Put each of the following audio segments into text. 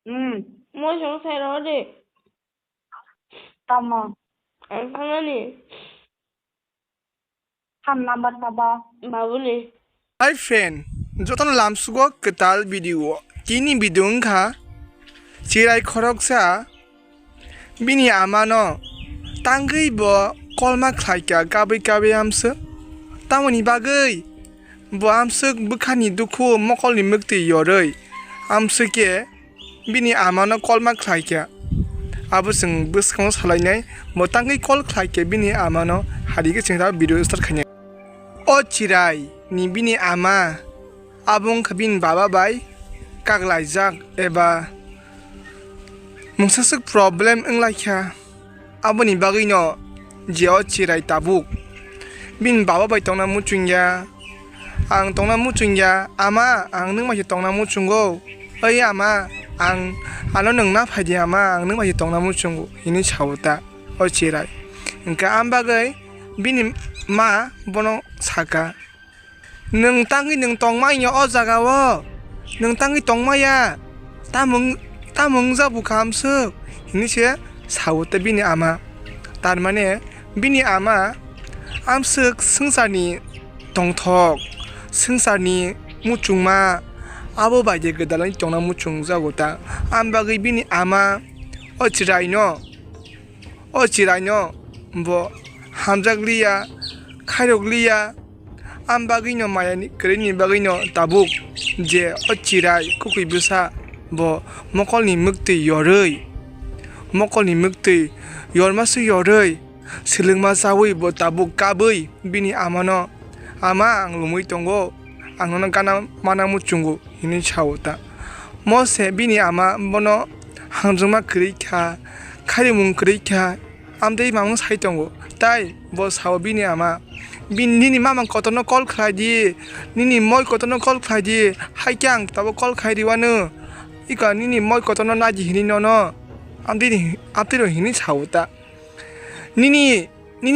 Ừ, Mua xuống xe đó đi. tama. Ang pangan ni. Ham number saba. Babu ni. Hi friend, jotono lamsugo ketal video. Kini video ngka chirai khoroksa bini amano tanggui bo kolma khlaika gabai gabai amse tamoni bagai bo amse bukhani dukhu mokolni mukti yoroi amse ke bini amano kolma khlaika abo sing buskang salainai mo tanggui kol khlaike bini amano harige chingta video start khanya o chirai ni bini ama abung khabin baba bai kaglajak eba mungsasuk problem englaikha aboni bagino jeo chirai tabuk bin baba bai tongna muchungya ang tongna muchungya ama ang nung ma tongna muchungo oi ama ang ano nung na phadi ama ang nung ma tongna muchungo ini chawta o chirai engka ambagai bini ma bono saka nung tangi nung tongma yo o jaga wo nung tangi tongma ya tamung jabu kamse ini che sawta bini ama tarmane bini ama amsuk sungsarni tongthok sungsarni muchungma abo baide gedalani tongna muchung jagota ambagi bini ama o chiraino bo hamjakliya khairokliya ambagino mayani kreni bagino tabuk je o chirai kukui bisa bo mokolni mukti yormasu yoroi silingma sawi bo tabuk kabui bini amano ama ang lumui tongo ang nono kana mana muchungu ini chawta mose bini ama bono hangjuma krikha kharimung krikha amdei mamung sai tongo tai bo saw bini ama bin nini mama kotono call khlai di nini moi kotono call khlai di haikyang tabo call khai di wanu ika nini moi kotono naji hini nono amdei hini chawta nini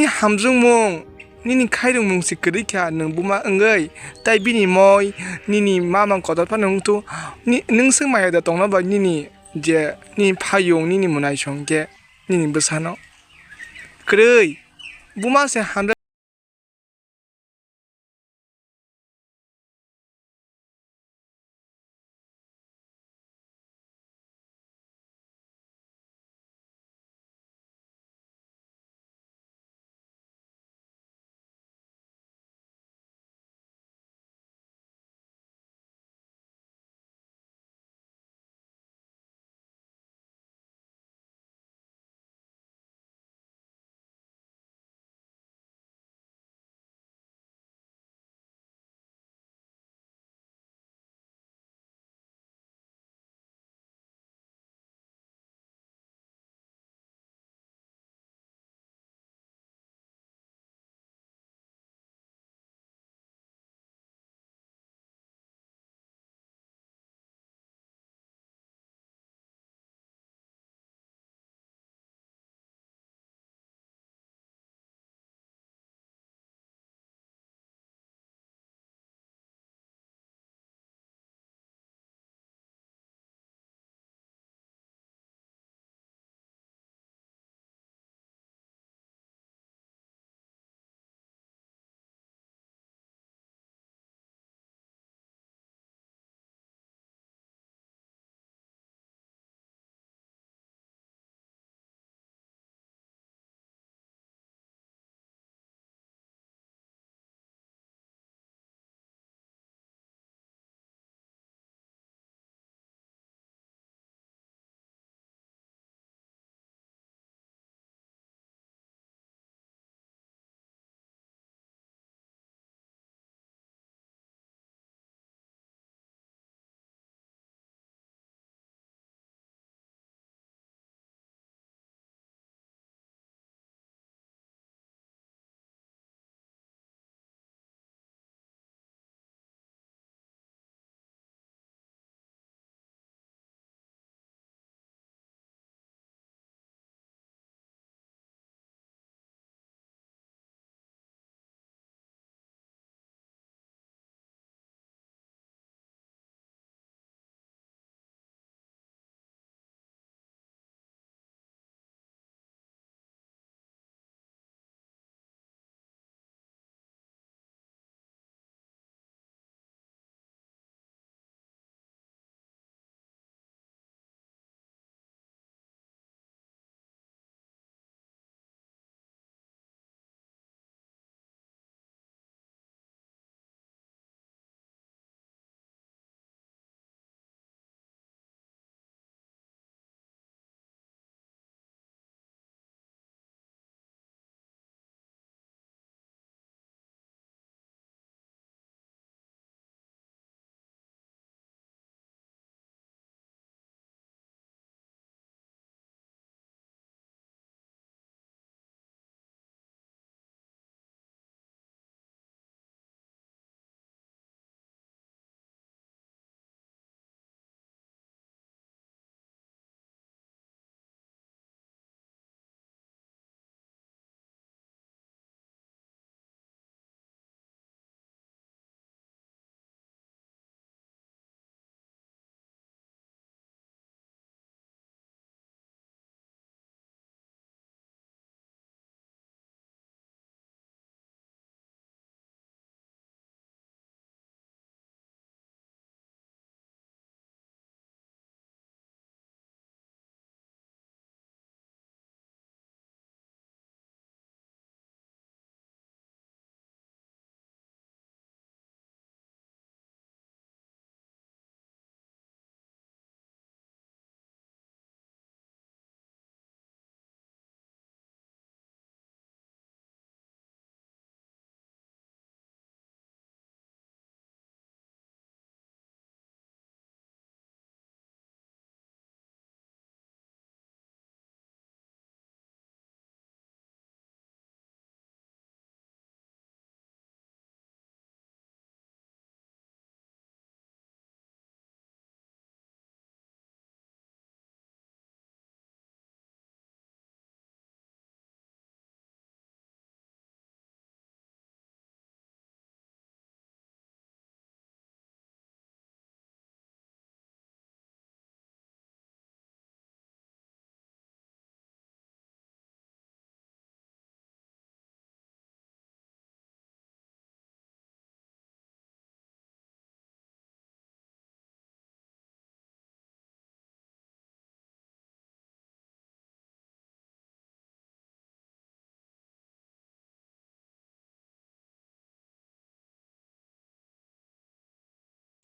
hamjung mung nini khairung mung sikrikha nung buma engai tai bini moi nini mama kodot pa nung tu nung sing maya da tongna ba nini je ni phayung nini munai chongke nini besano krei buma se ham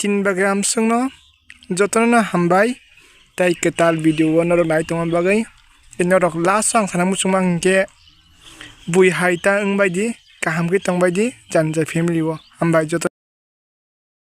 tin bagai amsung no jotno no hambai tai ketal video no nai tong bagai norok last ang sana musumang ke bui haita ang baidi kaham ke tong baidi janjai family wo hambai jotno